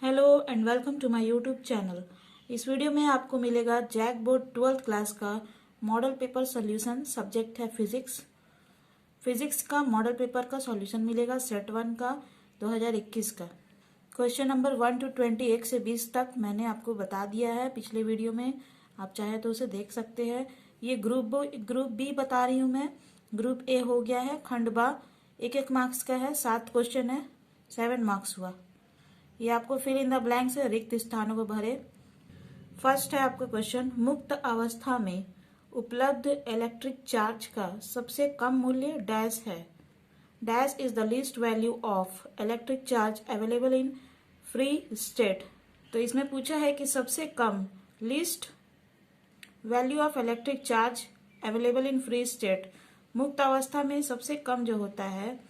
Hello and welcome to my YouTube channel. इस video में आपको मिलेगा जैक बोर्ड 12th क्लास का मॉडल पेपर सॉल्यूशन। सब्जेक्ट है फिजिक्स। फिजिक्स का मॉडल पेपर का सॉल्यूशन मिलेगा सेट 1 का 2021 का। क्वेश्चन नंबर 1 to 21 से 20 तक मैंने आपको बता दिया है पिछले वीडियो में, आप चाहे तो उसे देख सकते हैं। ये ग्रुप बी बता रही हूँ मैं। ग्रुप ए हो गया है खंडबा, एक मार्क्स का है, 7 क्वेश्चन है, 7 मार्क्स हुआ। ये आपको फिल इन द ब्लैंक से रिक्त स्थानों को भरे। फर्स्ट है आपका क्वेश्चन, मुक्त अवस्था में उपलब्ध इलेक्ट्रिक चार्ज का सबसे कम मूल्य डैश है। Dash is the least value of electric charge available in free state. तो इसमें पूछा है कि सबसे कम least value of electric charge available in free state, मुक्त अवस्था में सबसे कम जो होता है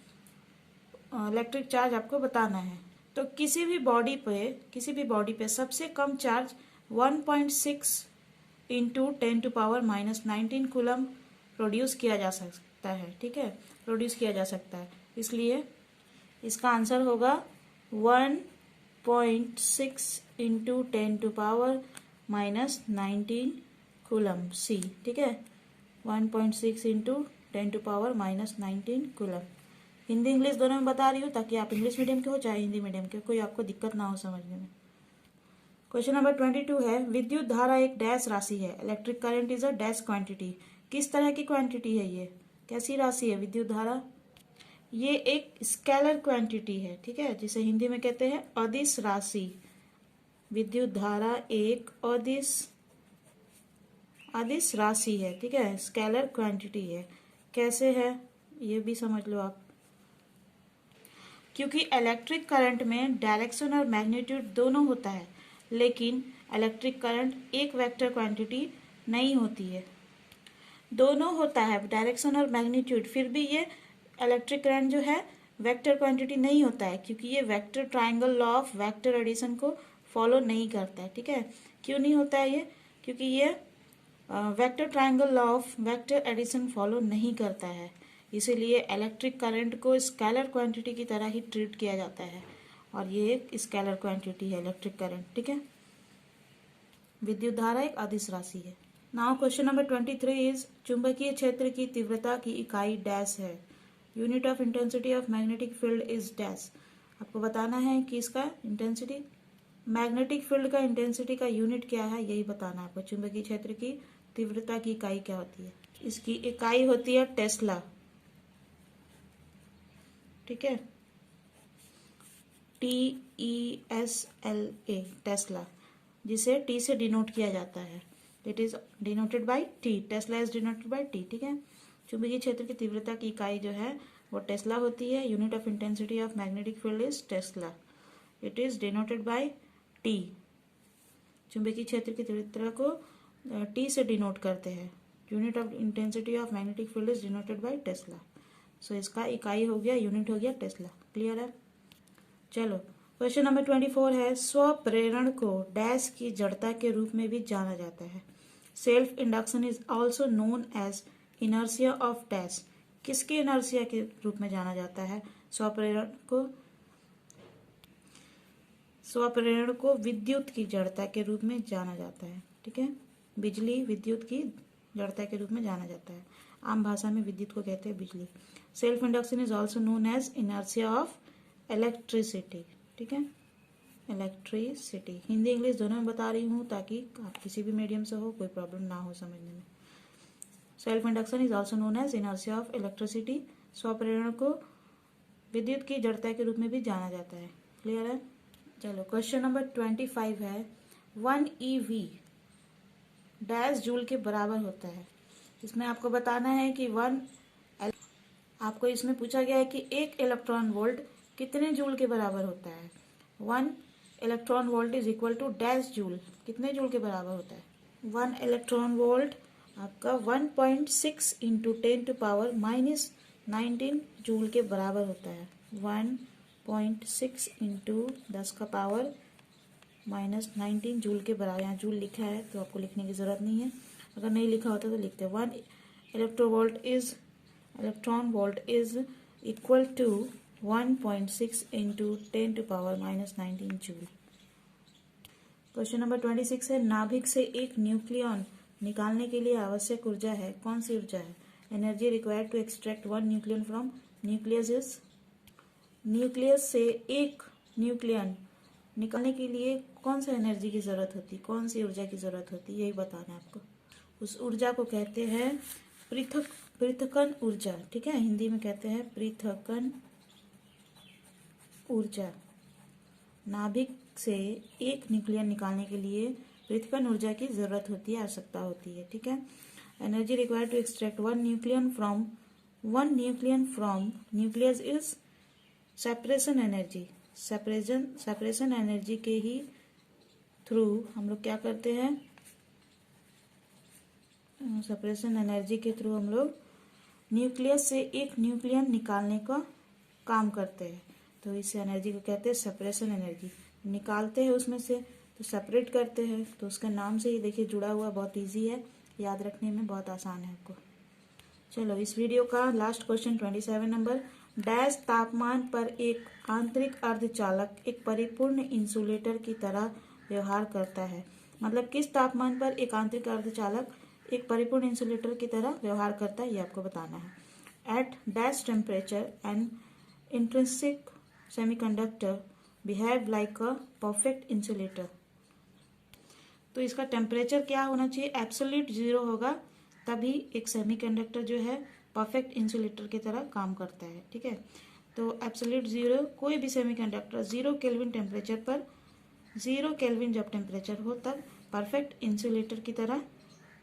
इलेक्ट्रिक चार्ज आपको बताना है। तो किसी भी बॉडी पे सबसे कम चार्ज 1.6 इंटू 10⁻⁻19 कूलम प्रोड्यूस किया जा सकता है। ठीक है, प्रोड्यूस किया जा सकता है, इसलिए इसका आंसर होगा 1.6 इंटू 10⁻⁻19 कूलम, सी। ठीक है, 1.6 इंटू 10⁻⁻19 कूलम। हिंदी इंग्लिश दोनों में बता रही हूँ ताकि आप इंग्लिश मीडियम के हो चाहे हिंदी मीडियम के, कोई आपको दिक्कत ना हो समझने में। क्वेश्चन नंबर 22 है, विद्युत धारा एक डैश राशि है। Electric current is a dash quantity. किस तरह की क्वांटिटी है, ये कैसी राशि है विद्युत धारा? ये एक स्केलर क्वांटिटी है। ठीक है, जिसे हिंदी में कहते हैं अदिश राशि। विद्युत धारा एक अदिश राशि है। ठीक है, स्केलर क्वांटिटी है। कैसे है ये भी समझ लो आप। क्योंकि इलेक्ट्रिक करंट में डायरेक्शन और मैग्नीट्यूड दोनों होता है, लेकिन इलेक्ट्रिक करंट एक वेक्टर क्वांटिटी नहीं होती है, दोनों होता है डायरेक्शन और मैग्नीट्यूड। फिर भी ये इलेक्ट्रिक करंट जो है वेक्टर क्वांटिटी नहीं होता है, क्योंकि ये vector triangle law of vector addition को फॉलो नहीं करता है। ठीक है, क्यों नहीं होता है ये? क्योंकि ये vector triangle law of vector addition follow नहीं करता है, इसीलिए इलेक्ट्रिक करंट को स्केलर क्वांटिटी की तरह ही ट्रीट किया जाता है, और ये एक स्केलर क्वांटिटी है इलेक्ट्रिक करंट। ठीक है, विद्युत धारा एक अदिश राशि है। नाउ क्वेश्चन नंबर 23 इज, चुंबकीय क्षेत्र की तीव्रता की इकाई डैश है। Unit of intensity of magnetic field is dash. आपको बताना है कि इसका इंटेंसिटी, मैग्नेटिक फील्ड का इंटेंसिटी का यूनिट क्या है, यही बताना है आपको। चुंबकीय क्षेत्र की तीव्रता की इकाई क्या होती है? इसकी इकाई होती है टेस्ला। ठीक है, TESLA, टेस्ला, जिसे टी से डिनोट किया जाता है। It is denoted bye T, Tesla is denoted bye T. ठीक है, चुंबकीय क्षेत्र की तीव्रता की इकाई जो है वो टेस्ला होती है। Unit of intensity of magnetic field is Tesla. It is denoted bye T. चुंबकीय क्षेत्र की तीव्रता को टी से डिनोट करते हैं। Unit of intensity of magnetic field is denoted by tesla. So इसका इकाई हो गया, यूनिट हो गया टेस्ला। क्लियर है? चलो क्वेश्चन नंबर 24 है, स्वप्रेरण को डैश की जड़ता के रूप में भी जाना जाता है। Self induction is also known as inertia of dash. किसके इनर्शिया के रूप में जाना जाता है? स्वप्रेरण को विद्युत की जड़ता के रूप में जाना जाता है। ठीक है, बिजली विद्युत की जड़ता के रूप में जाना जाता है। आम भाषा में विद्युत को कहते हैं बिजली। Self induction is also known as inertia of electricity. ठीक है, इलेक्ट्रिसिटी। हिंदी इंग्लिश दोनों में बता रही हूँ ताकि आप किसी भी मीडियम से हो कोई प्रॉब्लम ना हो समझने में। Self induction is also known as inertia of electricity. स्वप्रेरण को विद्युत की जड़ता के रूप में भी जाना जाता है। क्लियर है? चलो क्वेश्चन नंबर 25 है, 1 EV डैश जूल के बराबर होता है। इसमें आपको बताना है कि आपको इसमें पूछा गया है कि एक इलेक्ट्रॉन वोल्ट कितने जूल के बराबर होता है। 1 electron volt is equal to dash joule. कितने जूल के बराबर होता है? 1 इलेक्ट्रॉन वोल्ट आपका 1.6 इंटू 10⁻⁻19 जूल के बराबर होता है। 1.6 इंटू 10⁻⁻19 जूल के बराबर। यहाँ जूल लिखा है तो आपको लिखने की जरूरत नहीं है, अगर नहीं लिखा होता तो लिखते। 1 electron volt is equal to 1.6 into 10⁻⁻19 joule. Question number 26 है, नाभिक से एक न्यूक्लियॉन निकालने के लिए आवश्यक ऊर्जा है, कौन सी ऊर्जा है? Energy required to extract one nucleon from nucleus is. Nucleus से एक न्यूक्लियन निकालने के लिए कौन सा एनर्जी की जरूरत होती, कौन सी ऊर्जा की जरूरत होती, यही बताना है आपको। उस ऊर्जा को कहते हैं पृथक्कन ऊर्जा। ठीक है, हिंदी में कहते हैं पृथक्कन ऊर्जा। नाभिक से एक न्यूक्लियन निकालने के लिए पृथक्कन ऊर्जा की जरूरत होती है, आवश्यकता होती है। ठीक है, energy required to extract one nucleon from nucleus is separation energy. Separation energy के ही थ्रू हम लोग क्या करते हैं, सेपरेशन एनर्जी के थ्रू हम लोग न्यूक्लियस से एक न्यूक्लियन निकालने का काम करते हैं। तो इस एनर्जी को कहते हैं सेपरेशन एनर्जी। निकालते हैं उसमें से तो सेपरेट करते हैं, तो उसका नाम से ही देखिए जुड़ा हुआ, बहुत इजी है, याद रखने में बहुत आसान है आपको। चलो, इस वीडियो का लास्ट क्वेश्चन 27 नंबर, डैश तापमान पर एक आंतरिक अर्धचालक एक परिपूर्ण इंसुलेटर की तरह व्यवहार करता है। मतलब किस तापमान पर एक आंतरिक अर्धचालक एक परिपूर्ण इंसुलेटर की तरह व्यवहार करता है, ये आपको बताना है। At dash temperature and intrinsic semiconductor behave like a perfect insulator. तो इसका टेम्परेचर क्या होना चाहिए, एब्सोल्यूट 0 होगा, तभी एक सेमीकंडक्टर जो है परफेक्ट इंसुलेटर की तरह काम करता है। ठीक है, तो एब्सोल्यूट 0, कोई भी सेमीकंडक्टर 0 केल्विन टेम्परेचर पर, 0 केल्विन जब टेम्परेचर हो तब परफेक्ट इंसुलेटर की तरह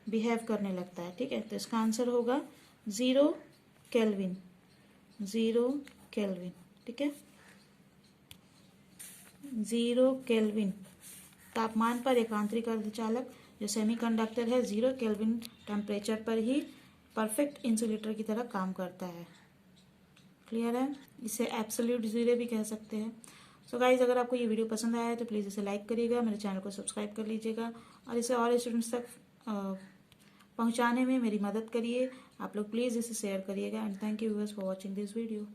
बिहेव करने लगता है। ठीक है, तो इसका आंसर होगा 0 केल्विन, 0 केल्विन। ठीक है, 0 केल्विन तापमान पर एक आंतरिक अर्धचालक जो सेमीकंडक्टर है 0 केल्विन टेम्परेचर पर ही परफेक्ट इंसुलेटर की तरह काम करता है। क्लियर है, इसे एब्सोल्यूट 0 भी कह सकते हैं। सो गाइज, अगर आपको ये वीडियो पसंद आया है तो प्लीज़ इसे लाइक करिएगा, मेरे चैनल को सब्सक्राइब कर लीजिएगा और इसे और स्टूडेंट्स तक पहुंचाने में मेरी मदद करिए। आप लोग प्लीज़ इसे शेयर करिएगा। And thank you viewers for watching this video.